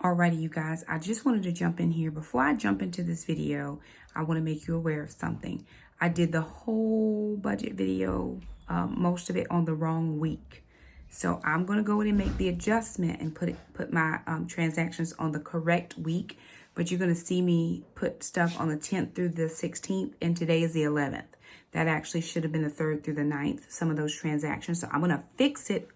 Alrighty, you guys, I just wanted to jump in here. Before I jump into this video, I want to make you aware of something. I did the whole budget video, most of it on the wrong week. So I'm going to go in and make the adjustment and put my transactions on the correct week. But you're going to see me put stuff on the 10th through the 16th, and today is the 11th. That actually should have been the 3rd through the 9th, some of those transactions. So I'm going to fix it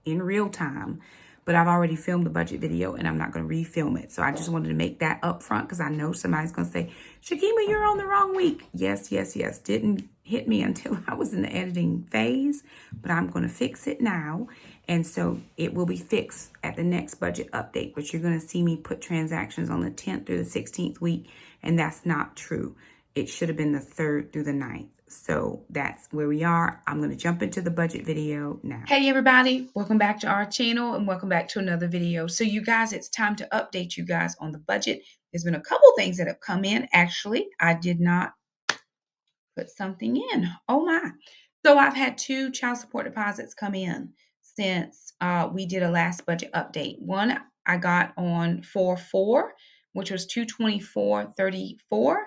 in real time, but I've already filmed the budget video and I'm not going to refilm it. So I just wanted to make that up front because I know somebody's going to say, Shakema, you're on the wrong week. Yes. Didn't hit me until I was in the editing phase, but I'm going to fix it now. And so it will be fixed at the next budget update, but you're going to see me put transactions on the 10th through the 16th week. And that's not true. It should have been the 3rd through the 9th. So that's where we are. I'm going to jump into the budget video now. Hey everybody, welcome back to our channel and welcome back to another video. So you guys, it's time to update you guys on the budget. There's been a couple things that have come in. Actually, I did not put something in. Oh my. So I've had 2 child support deposits come in since we did a last budget update. One I got on 4/4, which was $224.34.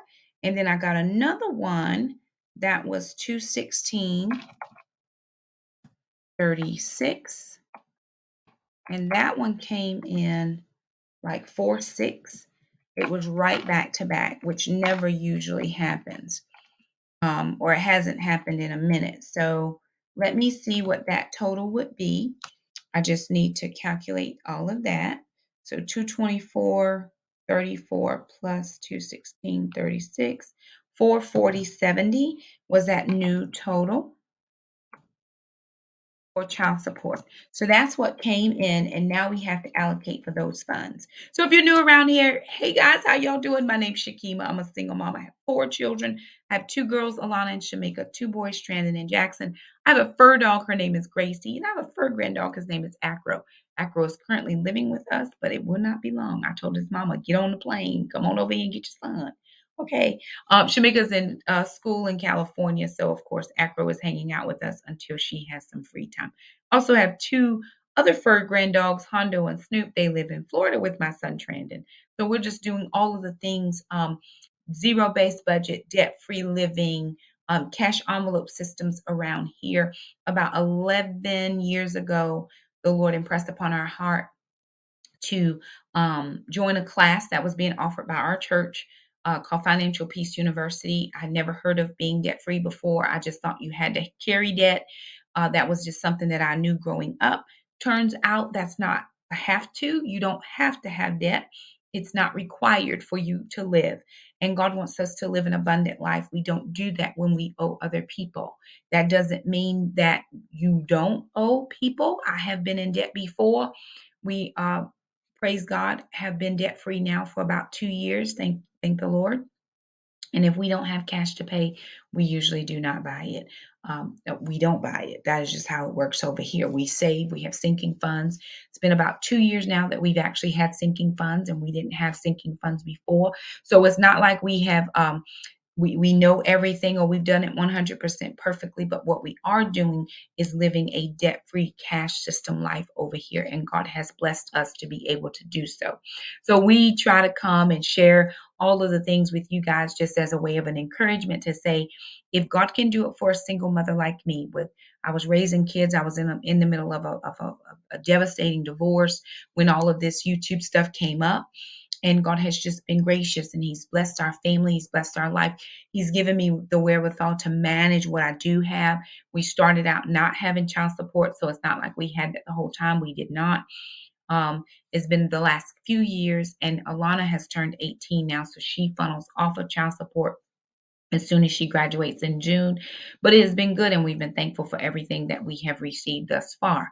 And then I got another one that was $216.36. And that one came in like 4/6. It was right back to back, which never usually happens. Or it hasn't happened in a minute. So let me see what that total would be. I just need to calculate all of that. So 224.34 plus 216.36, 440.70 was that new total for child support. So that's what came in, and now we have to allocate for those funds. So if you're new around here, hey guys, how y'all doing? My name's Shakema. I'm a single mom. I have 4 children. I have 2 girls, Alana and Shamika, 2 boys, Strandon and Jackson. I have a fur dog. Her name is Gracie, and I have a fur grand dog. His name is Acro. Acro is currently living with us, but it will not be long. I told his mama, get on the plane. Come on over here and get your son. Okay. Shamika's in school in California, so of course Acro is hanging out with us until she has some free time. Also have 2 other fur grand dogs, Hondo and Snoop. They live in Florida with my son Trandon. So we're just doing all of the things, zero-based budget, debt-free living, cash envelope systems around here. About 11 years ago, the Lord impressed upon our heart to join a class that was being offered by our church called Financial Peace University. I never heard of being debt-free before. I just thought you had to carry debt. That was just something that I knew growing up. Turns out that's not a have to. You don't have to have debt. It's not required for you to live. And God wants us to live an abundant life. We don't do that when we owe other people. That doesn't mean that you don't owe people. I have been in debt before. We praise God, have been debt free now for about 2 years. Thank the Lord. And if we don't have cash to pay, we usually do not buy it. We don't buy it. That is just how it works over here. We save, we have sinking funds. It's been about 2 years now that we've actually had sinking funds, and we didn't have sinking funds before. So it's not like we have we know everything or we've done it 100% perfectly, but what we are doing is living a debt-free cash system life over here, and God has blessed us to be able to do so. So we try to come and share all of the things with you guys just as a way of an encouragement to say, if God can do it for a single mother like me, I was raising kids, I was in the middle of a devastating divorce when all of this YouTube stuff came up. And God has just been gracious, and He's blessed our family. He's blessed our life. He's given me the wherewithal to manage what I do have. We started out not having child support, so it's not like we had it the whole time. We did not. It's been the last few years, and Alana has turned 18 now, so she funnels off of child support as soon as she graduates in June. But it has been good, and we've been thankful for everything that we have received thus far.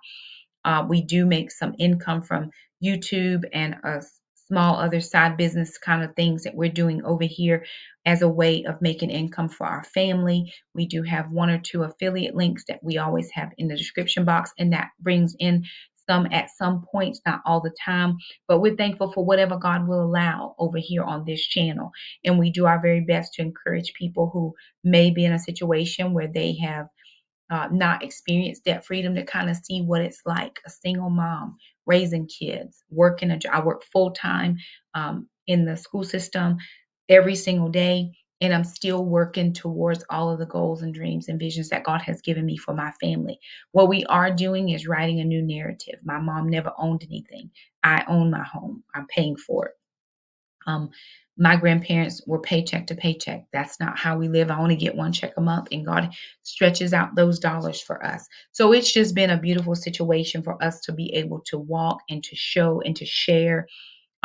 We do make some income from YouTube and a small other side business kind of things that we're doing over here as a way of making income for our family. We do have 1 or 2 affiliate links that we always have in the description box, and that brings in some at some points, not all the time, but we're thankful for whatever God will allow over here on this channel. And we do our very best to encourage people who may be in a situation where they have not experienced debt freedom, to kind of see what it's like, a single mom raising kids, working a job. I work full time in the school system every single day, and I'm still working towards all of the goals and dreams and visions that God has given me for my family. What we are doing is writing a new narrative. My mom never owned anything. I own my home. I'm paying for it. Um, my grandparents were paycheck to paycheck. That's not how we live. I only get one check a month, and God stretches out those dollars for us. So it's just been a beautiful situation for us to be able to walk and to show and to share.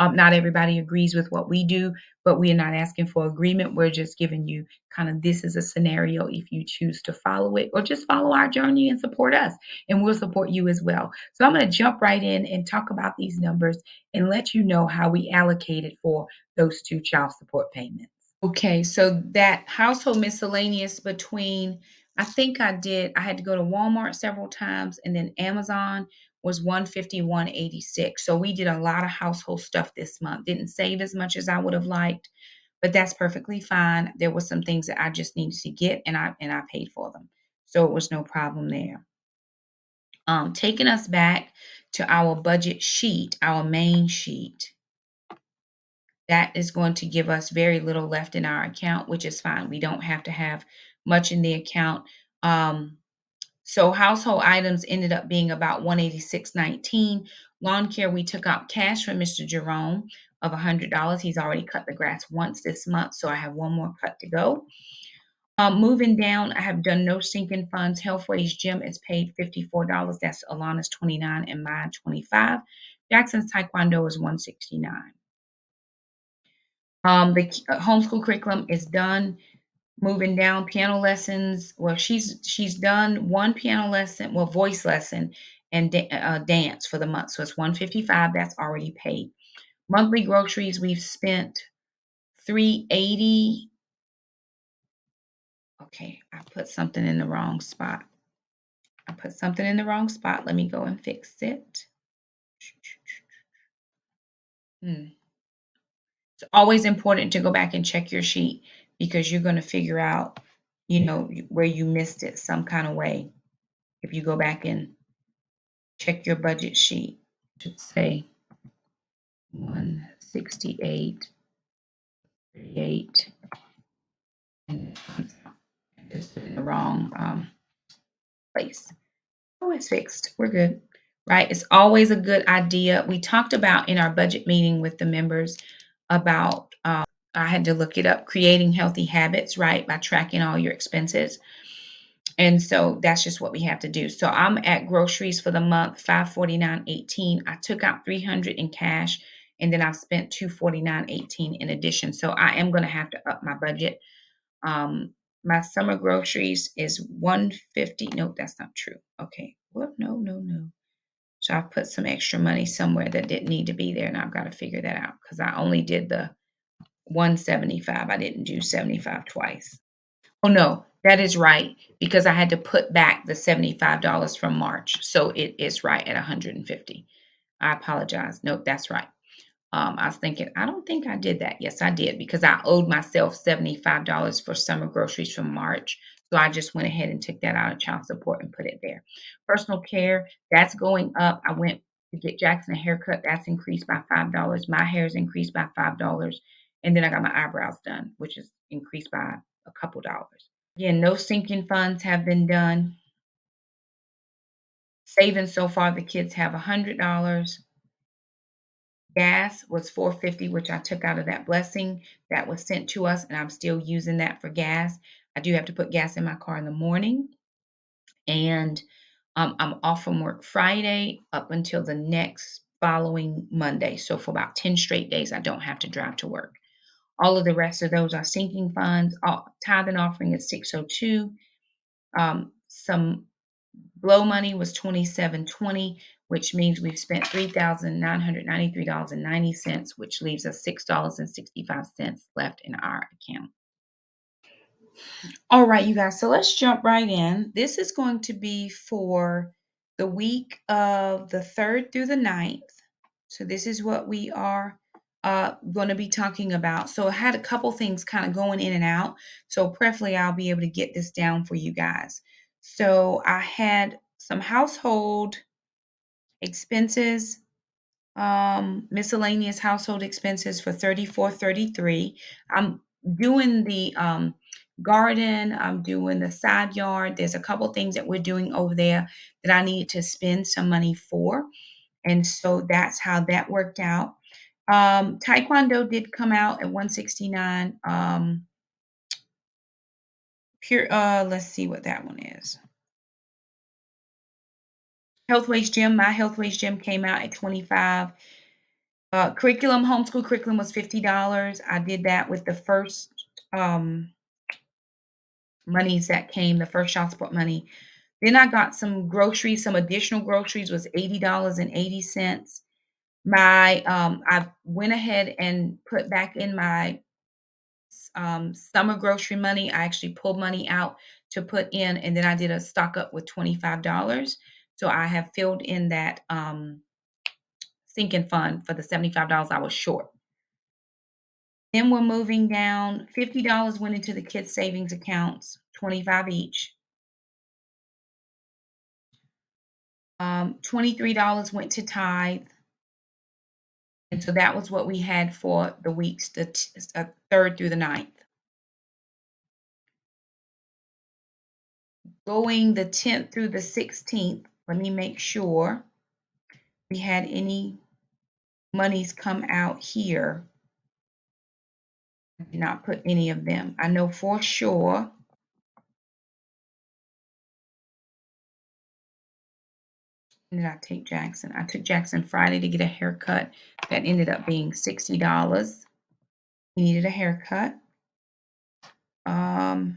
Not everybody agrees with what we do, but we are not asking for agreement. We're just giving you kind of, this is a scenario if you choose to follow it, or just follow our journey and support us, and we'll support you as well. So I'm going to jump right in and talk about these numbers and let you know how we allocated for those two child support payments. Okay, so that household miscellaneous between, I had to go to Walmart several times, and then Amazon was 151.86. So we did a lot of household stuff this month. Didn't save as much as I would have liked, but that's perfectly fine. There were some things that I just needed to get, and I paid for them. So it was no problem there. Taking us back to our budget sheet, our main sheet, that is going to give us very little left in our account, which is fine. We don't have to have much in the account. So household items ended up being about 186.19. Lawn care, we took out cash from Mr. Jerome of $100. He's already cut the grass once this month, so I have one more cut to go. Moving down, I have done no sinking funds. Healthways Gym is paid $54. That's Alana's 29 and mine 25. Jackson's Taekwondo is 169. The homeschool curriculum is done. Moving down, piano lessons. Well, she's done one piano lesson, well, voice lesson and dance for the month. So it's 155. That's already paid. Monthly groceries, we've spent 380. Okay, I put something in the wrong spot. Let me go and fix it. It's always important to go back and check your sheet, because you're going to figure out, where you missed it some kind of way. If you go back and check your budget sheet, it should say 168, 38, and it's in the wrong place. Oh, it's fixed. We're good. Right? It's always a good idea. We talked about in our budget meeting with the members about, I had to look it up, creating healthy habits, right? By tracking all your expenses. And so that's just what we have to do. So I'm at groceries for the month, 549.18. I took out 300 in cash, and then I've spent 249.18 in addition. So I am going to have to up my budget. My summer groceries is 150. No, that's not true. Okay. What? No, no, no. So I put some extra money somewhere that didn't need to be there, and I've got to figure that out, because I only did the 175. I didn't do 75 twice. Oh, no, that is right, because I had to put back the $75 from March. So it is right at 150. I apologize. Nope, that's right. I was thinking, I don't think I did that. Yes, I did, because I owed myself $75 for summer groceries from March. So I just went ahead and took that out of child support and put it there. Personal care, that's going up. I went to get Jackson a haircut. That's increased by $5. My hair's increased by $5. And then I got my eyebrows done, which is increased by a couple dollars. Again, no sinking funds have been done. Savings so far, the kids have $100. Gas was 450, which I took out of that blessing that was sent to us, and I'm still using that for gas. I do have to put gas in my car in the morning, and I'm off from work Friday up until the next following Monday. So for about 10 straight days, I don't have to drive to work. All of the rest of those are sinking funds. Tithe and offering is 602. Some blow money was 2720, which means we've spent $3,993.90, which leaves us $6.65 left in our account. All right, you guys, so let's jump right in. This is going to be for the week of the 3rd through the 9th. So this is what we are going to be talking about. So I had a couple things kind of going in and out. So preferably I'll be able to get this down for you guys. So I had some household expenses, miscellaneous household expenses for 34.33. I'm doing the garden, I'm doing the side yard. There's a couple things that we're doing over there that I need to spend some money for. And so that's how that worked out. Taekwondo did come out at 169. Pure let's see what that one is. Healthways Gym, my Healthways Gym came out at 25. Curriculum, homeschool curriculum was $50. I did that with the first monies that came, the first child support money. Then I got some groceries, some additional groceries was $80.80. I went ahead and put back in my summer grocery money. I actually pulled money out to put in, and then I did a stock up with $25. So I have filled in that sinking fund for the $75 I was short. Then we're moving down. $50 went into the kids' savings accounts, 25 each. $23 went to tithe. And so that was what we had for the weeks, the 3rd through the 9th. Going the 10th through the 16th, let me make sure we had any monies come out here. I did not put any of them. I know for sure. When did I take Jackson? I took Jackson Friday to get a haircut. That ended up being $60. He needed a haircut. I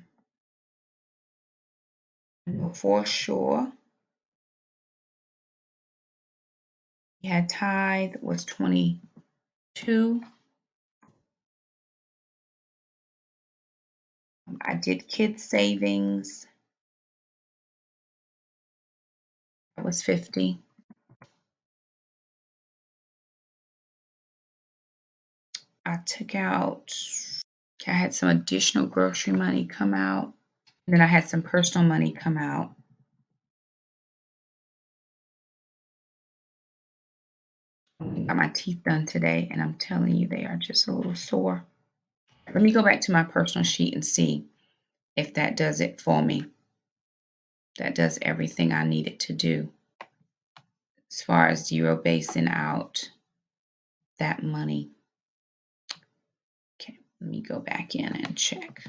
know for sure. He had tithe was 22. I did kids savings. That was 50. I took out, I had some additional grocery money come out. And then I had some personal money come out. I got my teeth done today, and I'm telling you, they are just a little sore. Let me go back to my personal sheet and see if that does it for me. That does everything I need it to do as far as zero basing out that money. Okay, let me go back in and check.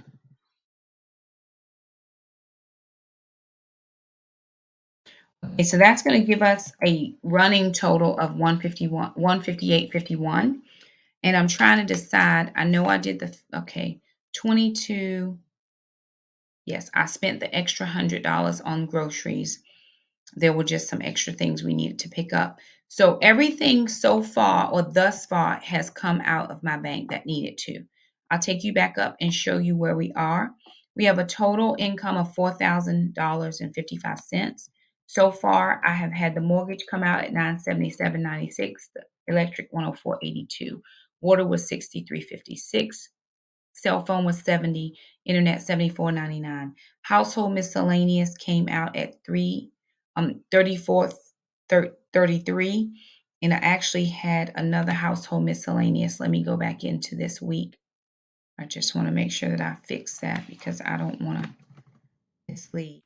Okay, so that's going to give us a running total of 158.51. And I'm trying to decide, I know I did 22. Yes, I spent the extra $100 on groceries. There were just some extra things we needed to pick up. So everything so far or thus far has come out of my bank that needed to. I'll take you back up and show you where we are. We have a total income of $4,000.55. So far, I have had the mortgage come out at $977.96, the electric $104.82, water was $63.56. Cell phone was 70, internet 74.99. Household miscellaneous came out at 34.33, and I actually had another household miscellaneous. Let me go back into this week. I just want to make sure that I fix that because I don't want to mislead.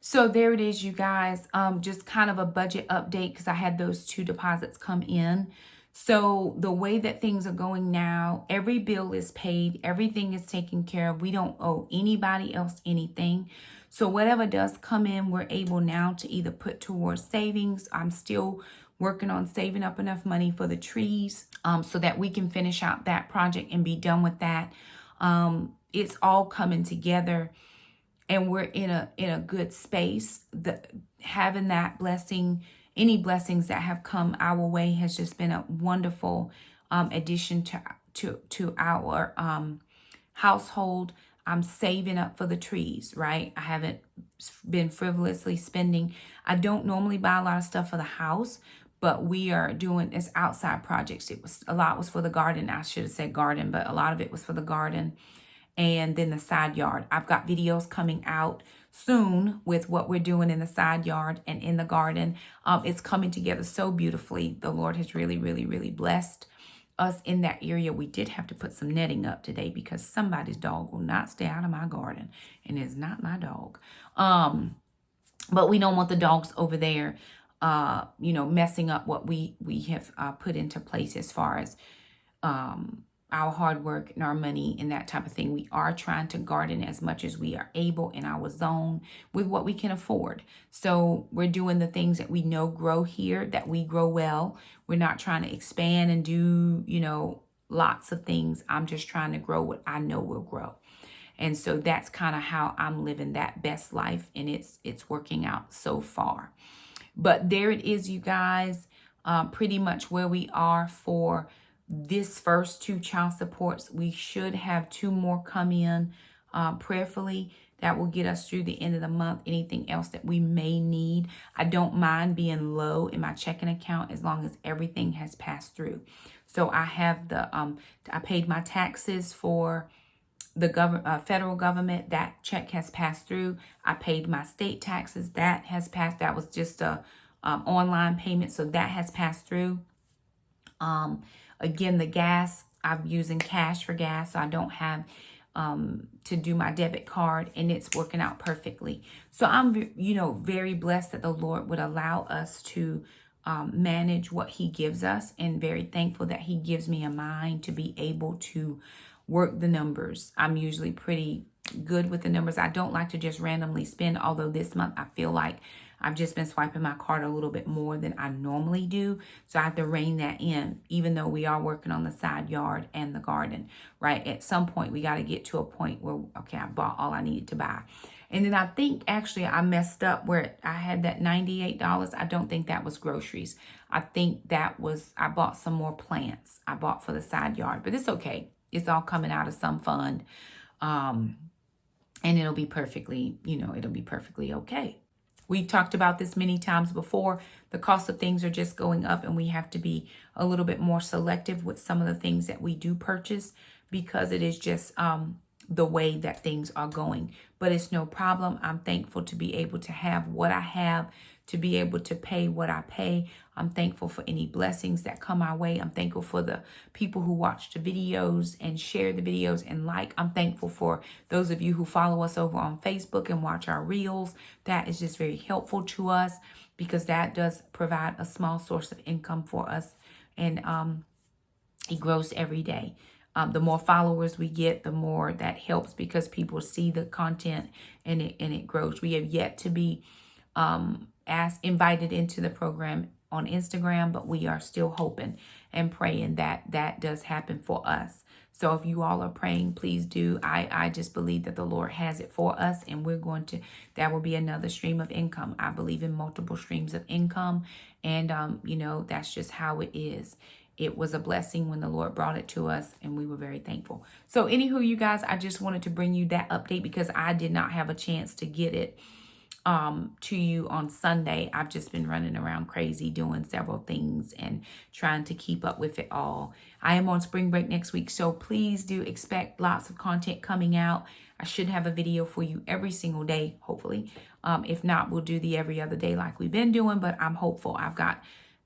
So there it is, you guys. Just kind of a budget update because I had those 2 deposits come in. So the way that things are going now, every bill is paid. Everything is taken care of. We don't owe anybody else anything. So whatever does come in, we're able now to either put towards savings. I'm still working on saving up enough money for the trees so that we can finish out that project and be done with that. It's all coming together. And we're in a good space. Having that blessing, any blessings that have come our way has just been a wonderful addition to our household. I'm saving up for the trees, right? I haven't been frivolously spending. I don't normally buy a lot of stuff for the house, but we are doing this outside projects. A lot was for the garden. I should have said garden, but a lot of it was for the garden. And then the side yard. I've got videos coming out soon with what we're doing in the side yard and in the garden. It's coming together so beautifully. The Lord has really, really, really blessed us in that area. We did have to put some netting up today because somebody's dog will not stay out of my garden, and it's not my dog. But we don't want the dogs over there, messing up what we have put into place as far as our hard work and our money and that type of thing. We are trying to garden as much as we are able in our zone with what we can afford. So we're doing the things that we know grow here, that we grow well. We're not trying to expand and do, lots of things. I'm just trying to grow what I know will grow. And so that's kind of how I'm living that best life, and it's working out so far. But there it is, you guys, pretty much where we are for this first 2 child supports. We should have 2 more come in prayerfully. That will get us through the end of the month. Anything else that we may need. I don't mind being low in my checking account as long as everything has passed through. So I have I paid my taxes for the federal government. That check has passed through. I paid my state taxes. That has passed. That was just a online payment, so that has passed through. Again, the gas, I'm using cash for gas, so I don't have to do my debit card, and it's working out perfectly. So I'm, very blessed that the Lord would allow us to manage what he gives us, and very thankful that he gives me a mind to be able to work the numbers. I'm usually pretty good with the numbers. I don't like to just randomly spend, although this month I feel like I've just been swiping my card a little bit more than I normally do. So I have to rein that in, even though we are working on the side yard and the garden, right? At some point, we got to get to a point where, okay, I bought all I needed to buy. And then I think actually I messed up where I had that $98. I don't think that was groceries. I think that was, I bought some more plants I bought for the side yard, but it's okay. It's all coming out of some fund. And it'll be perfectly, it'll be perfectly okay. We've talked about this many times before. The cost of things are just going up, and we have to be a little bit more selective with some of the things that we do purchase, because it is just the way that things are going. But it's no problem. I'm thankful to be able to have what I have, to be able to pay what I pay. I'm thankful for any blessings that come our way. I'm thankful for the people who watch the videos and share the videos and like. I'm thankful for those of you who follow us over on Facebook and watch our reels. That is just very helpful to us, because that does provide a small source of income for us. And it grows every day. The more followers we get, the more that helps, because people see the content and it grows. We have yet to be invited into the program on Instagram, but we are still hoping and praying that that does happen for us. So if you all are praying, please do. I just believe that the Lord has it for us, and that will be another stream of income. I believe in multiple streams of income, and that's just how it is. It was a blessing when the Lord brought it to us, and we were very thankful. So anywho, you guys, I just wanted to bring you that update because I did not have a chance to get it to you on Sunday. I've just been running around crazy doing several things and trying to keep up with it all. I am on spring break next week, so please do expect lots of content coming out. I should have a video for you every single day, hopefully. If not, we'll do the every other day like we've been doing, but I'm hopeful. I've got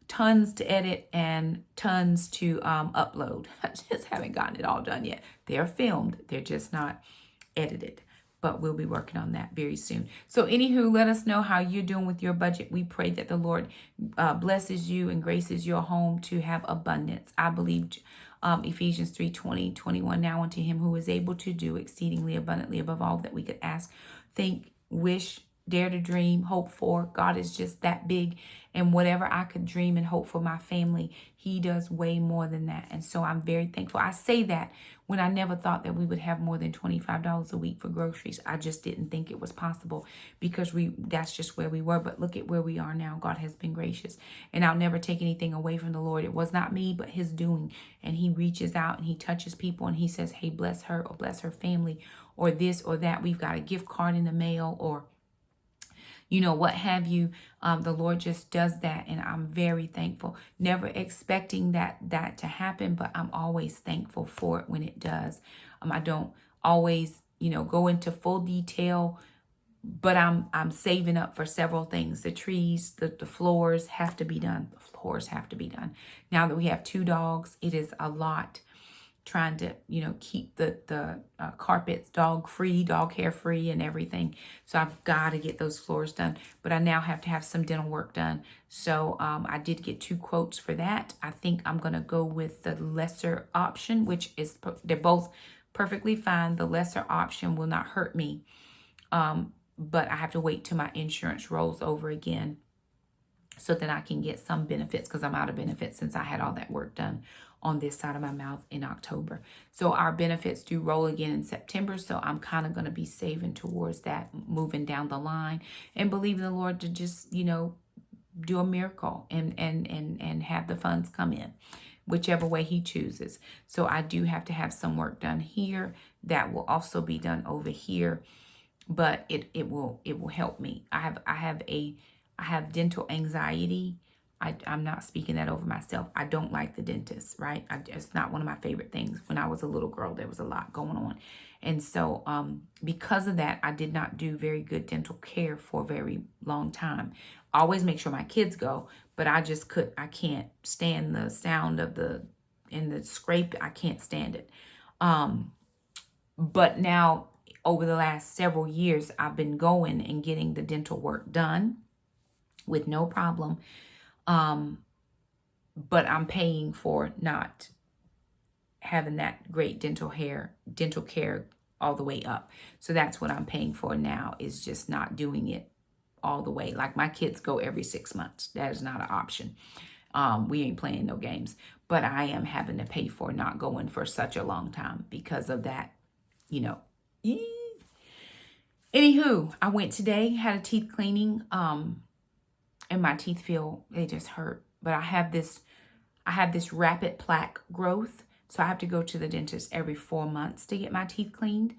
tons to edit and tons to upload. I just haven't gotten it all done yet. They're filmed. They're just not edited. But we'll be working on that very soon. So anywho, let us know how you're doing with your budget. We pray that the Lord blesses you and graces your home to have abundance. I believe Ephesians 3:20-21, now unto him who is able to do exceedingly abundantly above all that we could ask, think, wish, dare to dream, hope for. God is just that big. And whatever I could dream and hope for my family, he does way more than that. And so I'm very thankful. I say that when I never thought that we would have more than $25 a week for groceries. I just didn't think it was possible, because that's just where we were. But look at where we are now. God has been gracious. And I'll never take anything away from the Lord. It was not me, but his doing. And he reaches out and he touches people and he says, hey, bless her or bless her family or this or that. We've got a gift card in the mail or what have you. The Lord just does that, and I'm very thankful. Never expecting that to happen, but I'm always thankful for it when it does. I don't always, go into full detail but I'm saving up for several things. The trees, the floors have to be done. The floors have to be done. Now that we have 2 dogs, it is a lot trying to, keep the carpets dog free, dog hair free and everything. So I've got to get those floors done, but I now have to have some dental work done. So I did get 2 quotes for that. I think I'm going to go with the lesser option, which is, they're both perfectly fine. The lesser option will not hurt me. But I have to wait till my insurance rolls over again so that I can get some benefits, because I'm out of benefits since I had all that work done on this side of my mouth in October. So our benefits do roll again in September. So I'm kind of going to be saving towards that, moving down the line, and believing the Lord to just, do a miracle and have the funds come in, whichever way he chooses. So I do have to have some work done here that will also be done over here, but it will help me. I have dental anxiety. I'm not speaking that over myself. I don't like the dentist, right? It's not one of my favorite things. When I was a little girl, there was a lot going on. And so because of that, I did not do very good dental care for a very long time. I always make sure my kids go, but I can't stand the sound of the scrape. I can't stand it. But now, over the last several years, I've been going and getting the dental work done with no problem. But I'm paying for not having that great dental care all the way up. So that's what I'm paying for now, is just not doing it all the way. Like my kids go every 6 months. That is not an option. We ain't playing no games, but I am having to pay for not going for such a long time because of that, Anywho, I went today, had a teeth cleaning, and my teeth they just hurt. But I have this rapid plaque growth, so I have to go to the dentist every 4 months to get my teeth cleaned.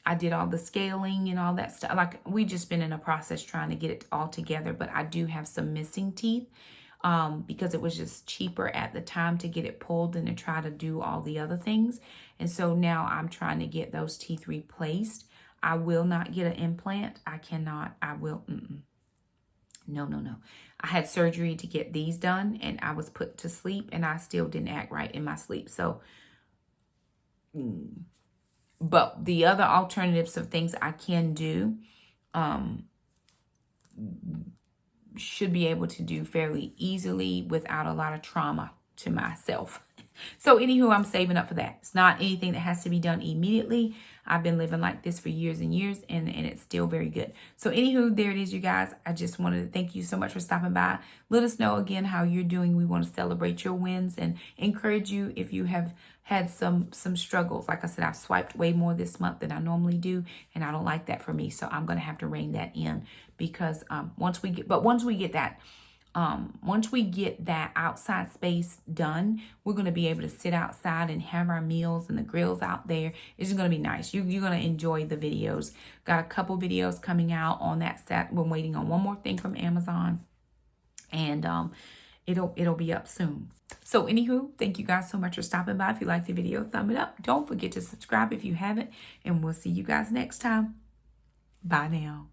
I did all the scaling and all that stuff. Like, we just been in a process trying to get it all together, but I do have some missing teeth because it was just cheaper at the time to get it pulled than to try to do all the other things. And so now I'm trying to get those teeth replaced. I will not get an implant. I cannot. I will. No. I had surgery to get these done, and I was put to sleep, and I still didn't act right in my sleep. So, but the other alternatives of things I can do, should be able to do fairly easily without a lot of trauma to myself. So anywho, I'm saving up for that. It's not anything that has to be done immediately. I've been living like this for years and years, and it's still very good. So anywho, there it is, you guys. I just wanted to thank you so much for stopping by. Let us know again how you're doing. We want to celebrate your wins and encourage you if you have had some struggles. Like I said, I've swiped way more this month than I normally do, and I don't like that for me. So I'm going to have to rein that in, because once we get that outside space done, we're going to be able to sit outside and have our meals, and the grill's out there. It's just going to be nice. You're going to enjoy the videos. Got a couple videos coming out on that set. We're waiting on one more thing from Amazon, and it'll be up soon. So anywho, thank you guys so much for stopping by. If you liked the video, thumb it up. Don't forget to subscribe if you haven't, and we'll see you guys next time. Bye now.